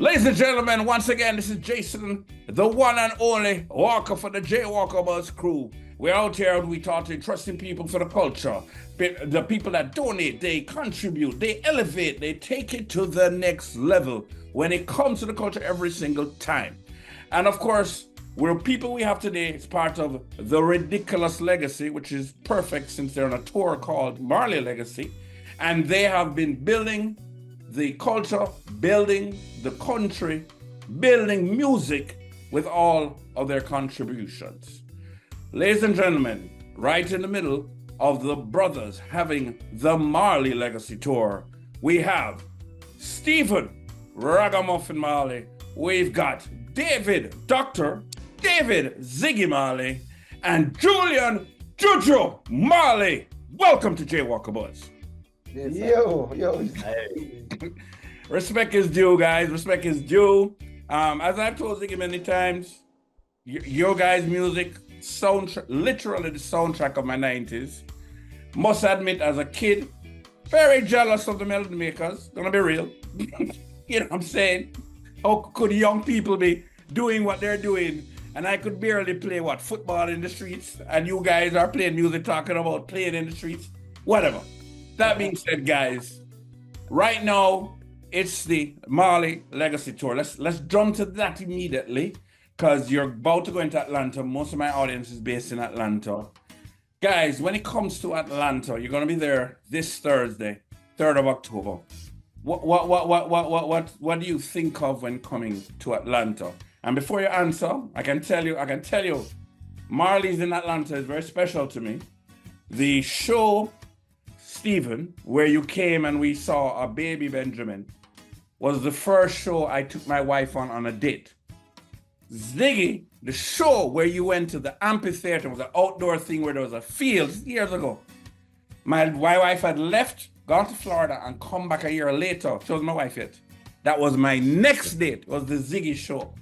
Ladies and gentlemen, once again, this is Jason, the one and only Walker for the J Walker Buzz crew. We're out here and we talk to interesting people for the culture. The people that donate, they contribute, they elevate, they take it to the next level when it comes to the culture every single time. And of course, people we have today is part of the Ridiculous Legacy, which is perfect since they're on a tour called Marley Legacy. And they have been building the culture, building the country, building music with all of their contributions. Ladies and gentlemen, right in the middle of the brothers having the Marley Legacy Tour, we have Stephen Ragamuffin Marley, we've got Dr. David Ziggy Marley, and Julian Juju Marley. Welcome to J Walker Buzz. Yo. Respect is due, guys. Respect is due. As I've told Ziggy many times, your guys' music, literally the soundtrack of my 90s. Must admit, as a kid, very jealous of the melody makers. Gonna be real. You know what I'm saying? How could young people be doing what they're doing? And I could barely play, football in the streets. And you guys are playing music, talking about playing in the streets. Whatever. That being said, guys, right now, it's the Marley Legacy Tour. Let's jump to that immediately, because you're about to go into Atlanta. Most of my audience is based in Atlanta. Guys, when it comes to Atlanta, you're going to be there this Thursday, 3rd of October. What do you think of when coming to Atlanta? And before you answer, I can tell you, Marley's in Atlanta is very special to me. The show, Stephen, where you came and we saw a baby Benjamin, was the first show I took my wife on a date. Ziggy, the show where you went to the amphitheater, was an outdoor thing where there was a field years ago. My wife had left, gone to Florida, and come back a year later. She wasn't my wife yet. That was my next date, was the Ziggy show.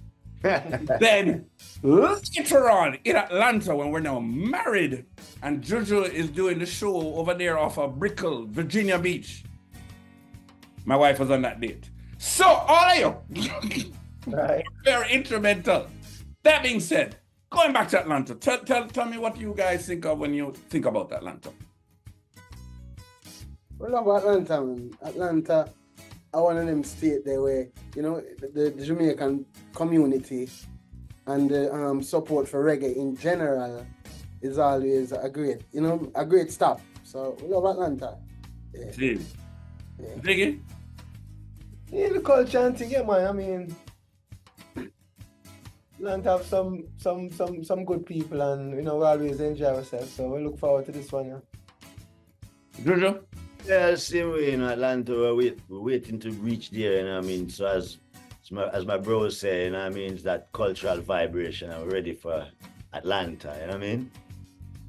Then later on in Atlanta, when we're now married, and Juju is doing the show over there off of Brickell, Virginia Beach. My wife was on that date. So all of you, Right. very instrumental. That being said, going back to Atlanta, tell me what you guys think of when you think about Atlanta. Well, about Atlanta, man. Atlanta, I one of them state there where, the Jamaican community and the support for reggae in general is always a great stop. So we love Atlanta. Yeah. See. Yeah. Ziggy? Yeah, the culture and thing, yeah, man. I mean, Atlanta have some good people, and we always enjoy ourselves. So we look forward to this one, yeah. Juju? Yeah, same way in Atlanta, we're waiting to reach there, So as my bro was saying, it's that cultural vibration. I'm ready for Atlanta, you know what I mean?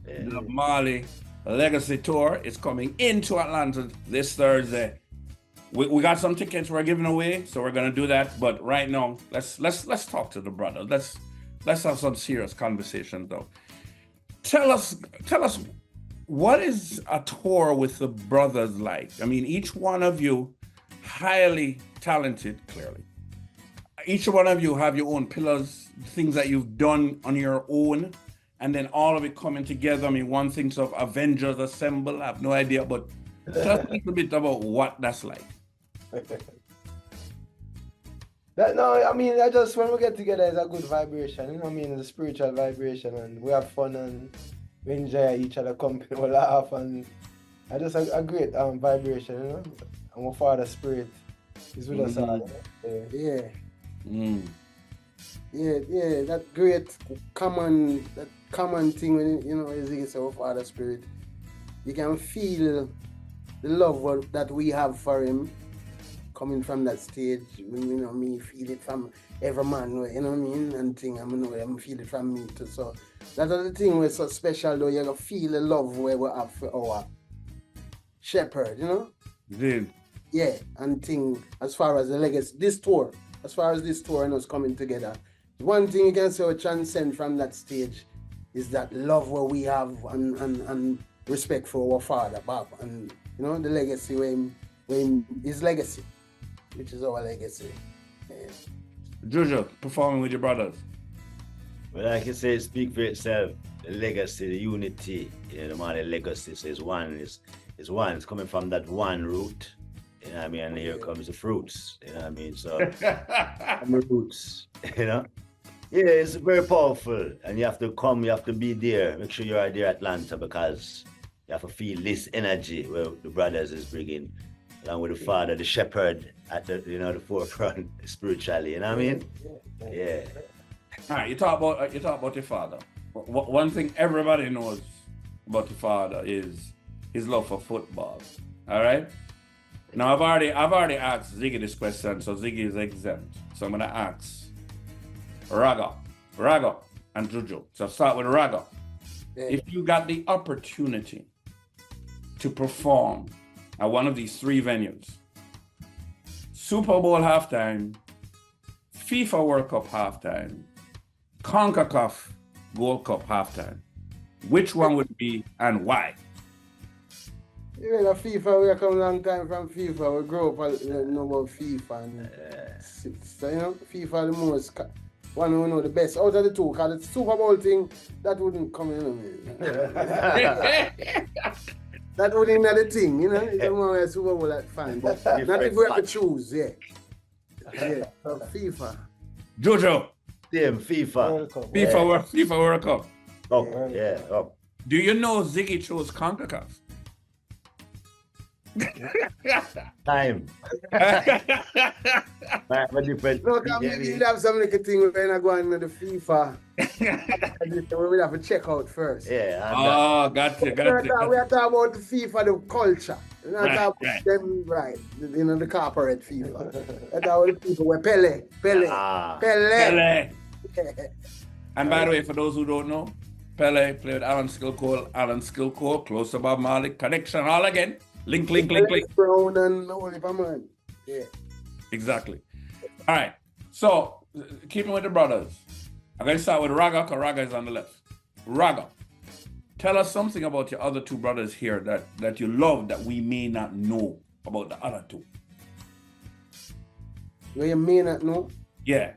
Yeah. The Marley Legacy Tour is coming into Atlanta this Thursday. We got some tickets we're giving away, so we're gonna do that. But right now, let's talk to the brothers. Let's have some serious conversation though. Tell us, what is a tour with the brothers like? I mean, each one of you highly talented, clearly. Each one of you have your own pillars, things that you've done on your own, and then all of it coming together. I mean, one thinks of Avengers Assemble, I have no idea, but tell us a little bit about what that's like. I just, when we get together, it's a good vibration, it's a spiritual vibration, and we have fun and we enjoy each other company, we laugh, and I just a great vibration, and our Father Spirit is with us all. Yeah. Mm. Yeah, that great common thing when as you say, our Father Spirit. You can feel the love that we have for him coming from that stage. Me feel it from every man, and thing. I feel it from me too. So that's the thing was so special though. You gotta feel the love where we have for our shepherd, Did. Yeah, and thing as far as the legacy, this tour and us coming together. One thing you can say we transcend from that stage is that love where we have and respect for our father, Bob, and the legacy when his legacy, which is our legacy. Yeah. Jojo, performing with your brothers. Well, like you say, speak for itself. The legacy, the unity, the Marley legacy. So it's one. It's one. It's coming from that one root. You know what I mean? And here comes the fruits. You know what I mean? So from the roots. You know? Yeah, it's very powerful. And you have to come, you have to be there. Make sure you are there at Atlanta, because you have to feel this energy where the brothers is bringing, along with the father, the shepherd at the the forefront spiritually. You know what I mean? Yeah. All right, you talk about your father. One thing everybody knows about your father is his love for football. All right. Now I've already asked Ziggy this question, so Ziggy is exempt. So I'm gonna ask Raga, and Jojo. So I'll start with Raga. Yeah. If you got the opportunity to perform at one of these three venues, Super Bowl halftime, FIFA World Cup halftime, CONCACAF Gold Cup halftime, which one would it be and why? You know, FIFA, we come a long time from FIFA. We grew up know about FIFA. And, so, you know, FIFA the most, one who know the best out of the two, because the Super Bowl thing, that wouldn't come in. That wouldn't be the thing, you know. It's more a Super Bowl that fine, but not if we have to choose, yeah. Yeah, so FIFA. Jojo, Same, FIFA. World Cup. FIFA World Cup. Up, yeah, up. Do you know Ziggy chose CONCACAF? Time. But different. No, we have some little thing when I go on the FIFA. We have to check out first. Yeah. Oh, gotcha. We are talking about the FIFA, the culture. We're not talking about them, right? The corporate FIFA. That's how the people were Pele. Pele. And by the way, for those who don't know, Pele played with Alan Skillcore, close to Bob Marley, connection all again. Link. Brown and Oliver Man. Yeah. Exactly. All right. So, keeping with the brothers, I'm going to start with Raga, because Raga is on the left. Raga, tell us something about your other two brothers here that you love that we may not know about the other two. What you may not know? Yeah.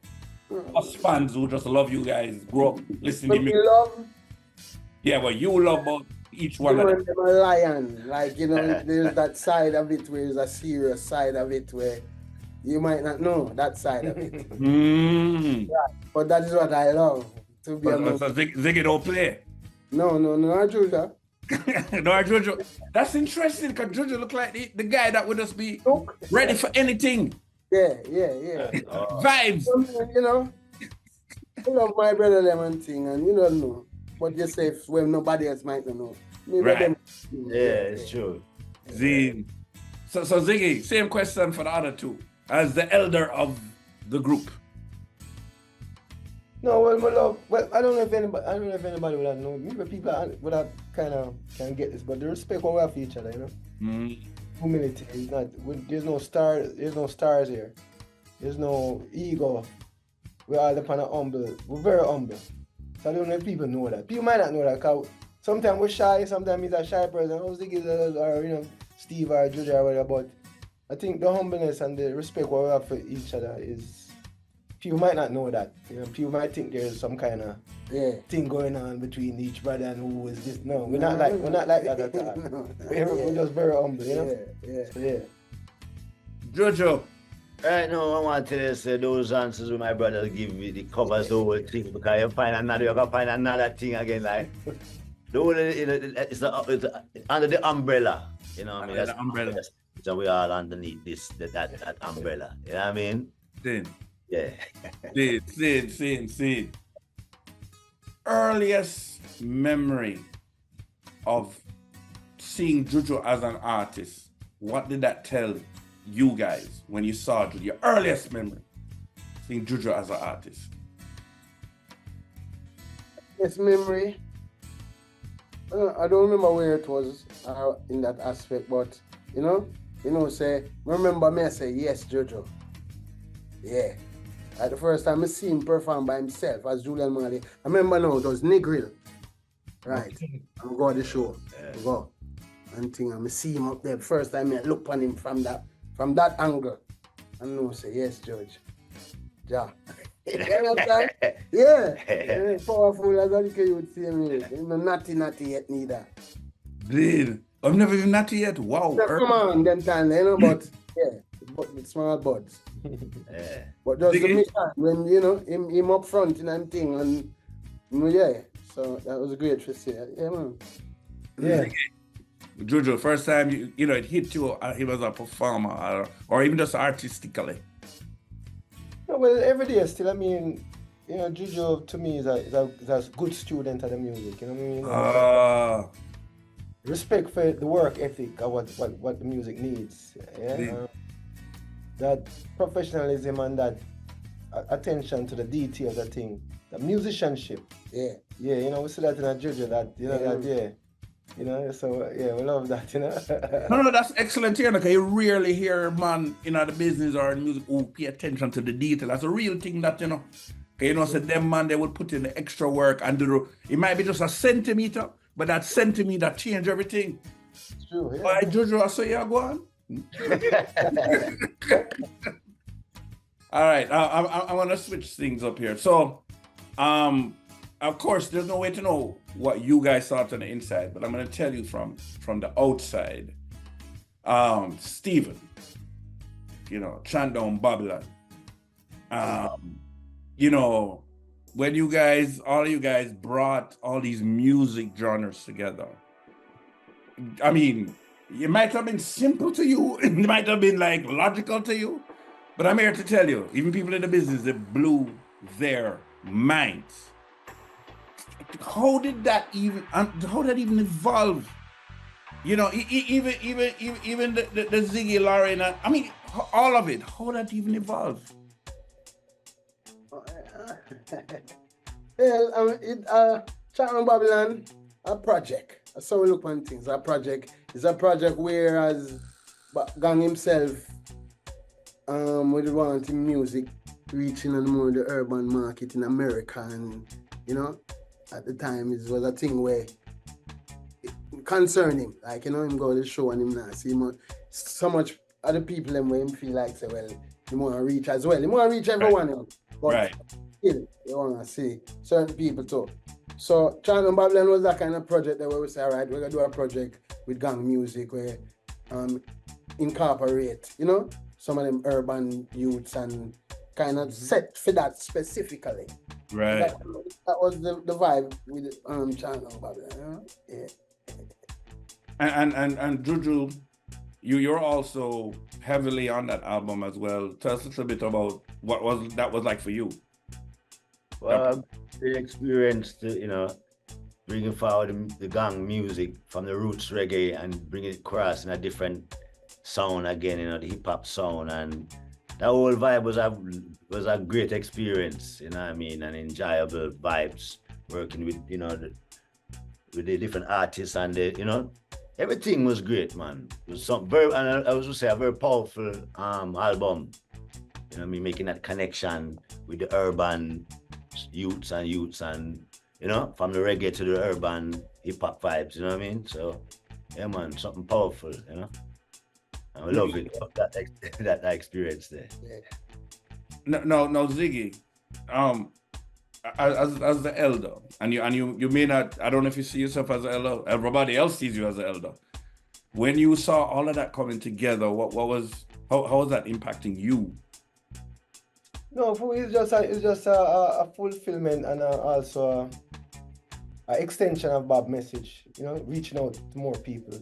Us fans who just love you guys, grow up, listen to But me. we love Yeah, well, you love about each one of them. them a lion. Like, there's that side of it where there's a serious side of it where you might not know that side of it. But that is what I love. To be So Ziggy don't play. No, Julia. No, Jojo. That's interesting, because Jojo look like the guy that would just be ready for anything. Yeah. Vibes. I love my brother them and thing, and you don't know. But you say when nobody else might not know. Right. Yeah, it's true. So Ziggy, same question for the other two, as the elder of the group. No, I don't know if anybody would have known me, but people would have kind of can get this. But the respect we have for each other, Humility is not. There's no stars here. There's no ego. We're all upon a humble. We're very humble. So I don't know if people know that. People might not know that, because sometimes we're shy, sometimes he's a shy person. I was thinking or Steve or Julian or whatever, but I think the humbleness and the respect we have for each other is, people might not know that. People might think there's some kind of thing going on between each brother and who is this. No, we're not like that at all. We're just very humble, So, Jojo. Right now, I want to say those answers with my brother give me the covers the whole thing, because you can find another thing again, like the whole, it's under the umbrella, you know what I mean? That's the umbrella. So we all underneath that umbrella, you know what I mean? Yeah. See. Earliest memory of seeing Jojo as an artist, what did that tell you guys when you saw Jojo? Your earliest memory seeing Jojo as an artist? Yes, memory. I don't remember where it was in that aspect, but say, remember me, I say, yes, Jojo. Yeah. Like the first time I see him perform by himself as Julian Marley, I remember now it was Negril. Right. I'm going to the show. Go. And thing, I see him up there. First time I look on him from that angle. And I say, yes, George. Yeah. You understand? Yeah. Powerful as all you would say me. Natty yet neither. Dude, I've never even natty yet. Wow. Yeah, come on, them time, but yeah, but with small buds. Yeah. But just the Ziggy? mission when him up front in and thing and yeah. So that was great to see. Yeah, man. Yeah. Jojo, first time it hit you, he was a performer or even just artistically. No, well, every day still, I mean, Juju to me is a good student of the music, you know what I mean? Respect for the work ethic of what the music needs, yeah? That professionalism and that attention to the details of the thing, the musicianship. Yeah. Yeah, we see that in a Juju, so yeah, we love that, No, that's excellent here. Because you rarely hear a man in the business or in music who pay attention to the detail. That's a real thing that, so them man, they would put in the extra work and it might be just a centimeter, but that centimeter change everything. It's true, yeah. Why, Jojo, I saw you go on. All right, I want to switch things up here. So, of course, there's no way to know what you guys thought on the inside, but I'm going to tell you from the outside. Stephen, Chant down Babylon. When all you guys brought all these music genres together, I mean, it might have been simple to you, it might have been like logical to you, but I'm here to tell you, even people in the business, they blew their minds. How did that even evolve? Even the Ziggy Lauren, I mean, all of it, how did that even evolve? Well, Chant Babylon, a project. That's how we look on things. A project is a project whereas Gang himself would want his music reaching on more the urban market in America, and at the time it was a thing where it concerned him. Like him go to the show and him not see so much other people and where him feel like say, well, he wanna reach as well. He wanna reach everyone else. But right. Still, you wanna see certain people too. So Chant and Babylon was that kind of project that where we say, all right, we're gonna do a project with gang music where incorporate, some of them urban youths and kind of set for that specifically. Right. That was the vibe with Chant and Babylon, Yeah. And Juju, you're also heavily on that album as well. Tell us a little bit about what that was like for you. Well, the experience to, bringing forward the gang music from the roots reggae and bringing it across in a different sound again, the hip hop sound, and that whole vibe was a great experience, and enjoyable vibes working with, with the different artists and everything was great, man. It was I was to say a very powerful album. Making that connection with the urban youths and from the reggae to the urban hip hop vibes, you know what I mean? So yeah, man, something powerful, I love it, that experience there. Yeah. No, Ziggy, as the elder, and you may not, I don't know if you see yourself as an elder, everybody else sees you as an elder. When you saw all of that coming together, how was that impacting you? No, for me, it's just a fulfillment and also an extension of Bob's message, reaching out to more people.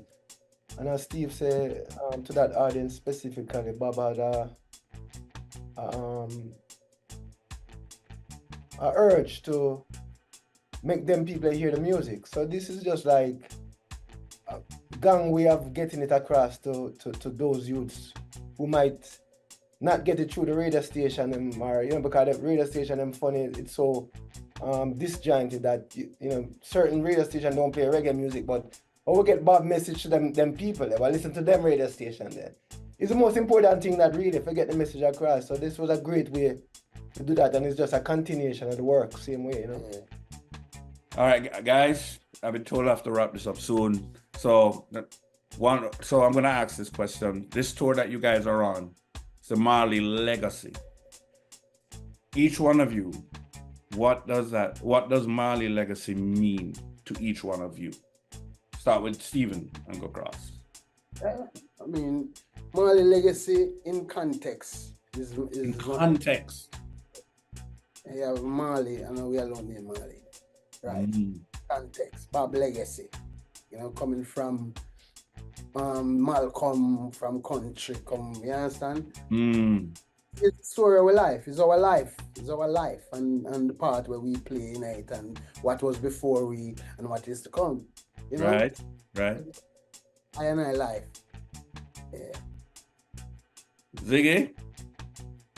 And as Steve said, to that audience specifically, Bob had a urge to make them people hear the music. So this is just like a gang way of getting it across to those youths who might not get it through the radio station or because the radio station them funny, it's so disjointed that certain radio stations don't play reggae music, but we get Bob message to them people, they will listen to them radio station then. It's the most important thing that really forget the message across. So this was a great way to do that, and it's just a continuation of the work, same way, Yeah. All right, guys, I've been told I have to wrap this up soon. So I'm gonna ask this question. This tour that you guys are on, it's the Marley Legacy. each one of you, what does Marley legacy mean to each one of you? Start with Stephen and go across. I mean, Marley legacy in context is In context. You have Marley, and we alone name Marley, right? Context, Bob legacy, coming from Malcolm from country, you understand? It's the story of our life. It's our life. It's our life, and the part where we play in it, and what was before we, and what is to come. Right. I and I life. Yeah. Ziggy?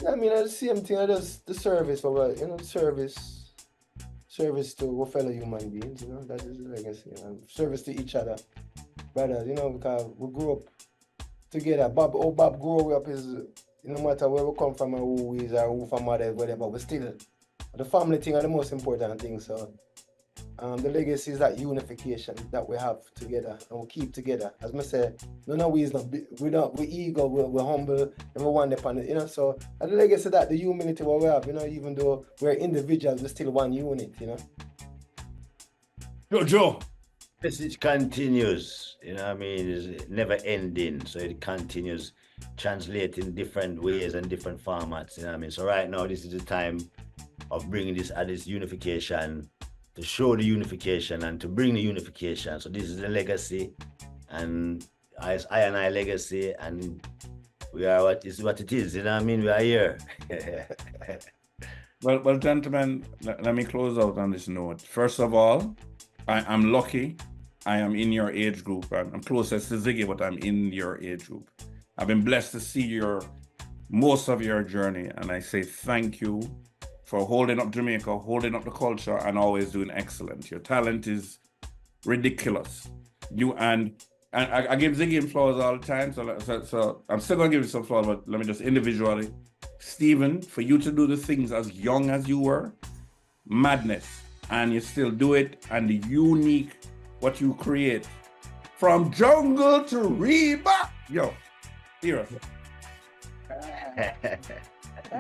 I mean, it's the same thing. I just the service for service to our fellow human beings. That is the legacy. Service to each other, brothers. Because we grew up together. Bob grew up is no matter where we come from or who we is or who from mother, whatever. But still, the family thing are the most important thing. So. The legacy is that unification that we have together and we keep together. As I say, none of we is not we ego, we're humble, everyone depend it, so the legacy that the humility what we have, even though we're individuals, we're still one unit, Joe. Message continues, it's never ending. So it continues translating different ways and different formats, So right now this is the time of bringing this unification, to show the unification and to bring the unification. So this is the legacy, and I and I legacy, and we are what it is. We are here. Well, gentlemen, let me close out on this note. First of all, I'm lucky. I am in your age group. I'm closest to Ziggy, but I'm in your age group. I've been blessed to see most of your journey, and I say thank you for holding up Jamaica, holding up the culture, and always doing excellent. Your talent is ridiculous. I give Ziggy flowers all the time, so I'm still gonna give you some flowers, but let me just individually. Stephen, for you to do the things as young as you were, madness, and you still do it, and the unique, what you create, from jungle to Reba, serious.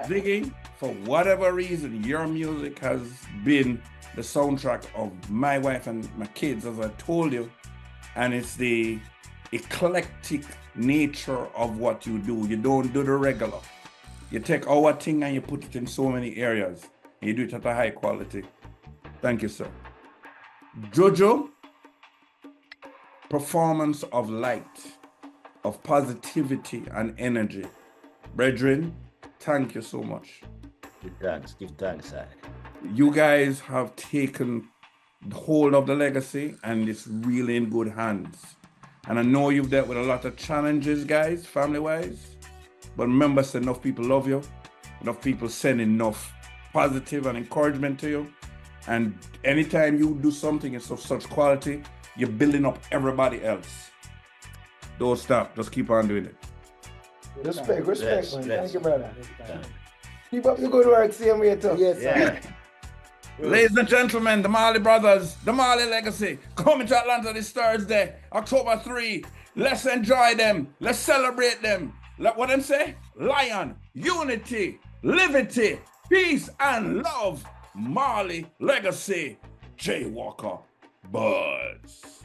Ziggy, for whatever reason, your music has been the soundtrack of my wife and my kids, as I told you, and it's the eclectic nature of what you do. You don't do the regular. You take our thing and you put it in so many areas, and you do it at a high quality. Thank you, sir. Jojo, performance of light, of positivity and energy. Brethren, thank you so much. Give thanks, sir. You guys have taken hold of the legacy, and it's really in good hands. And I know you've dealt with a lot of challenges, guys, family-wise. But remember, enough people love you. Enough people send enough positive and encouragement to you. And anytime you do something of such quality, you're building up everybody else. Don't stop. Just keep on doing it. Respect, Yes, man. yes. Thank you, brother. Yeah. Keep up your good work, same way too. Yes, Yeah. Ladies and gentlemen, the Marley brothers, the Marley legacy, coming to Atlanta this Thursday, October 3. Let's enjoy them. Let's celebrate them. What them say? Lion, unity, liberty, peace, and love. Marley legacy. J. Walker Buzz.